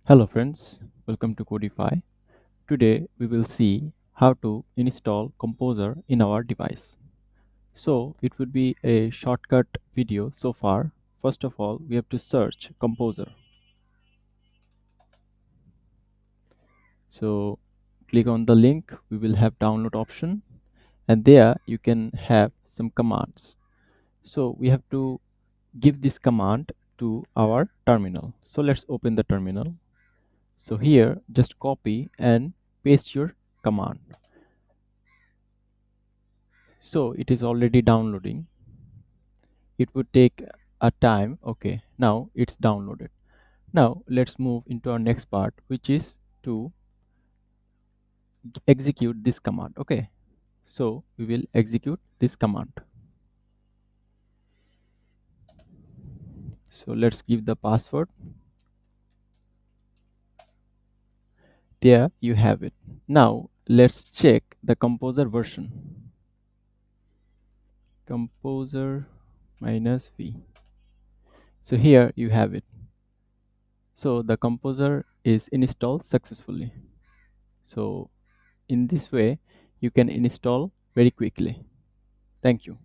Hello friends, welcome to Codify. Today we will see how to install Composer in our device. So it would be a shortcut video so far. First of all, we have to search Composer. So click on the link, we will have download option and there you can have some commands. So we have to give this command to our terminal. So let's open the terminal. So here just copy and paste your command. So it is already downloading. It would take a time. Okay, now it's downloaded. Now let's move into our next part, which is to execute this command. Okay, so we will execute this command. So let's give the password. There you have it. Now let's check the composer version. Composer -v. So here you have it. So the composer is installed successfully. So in this way you can install very quickly. Thank you.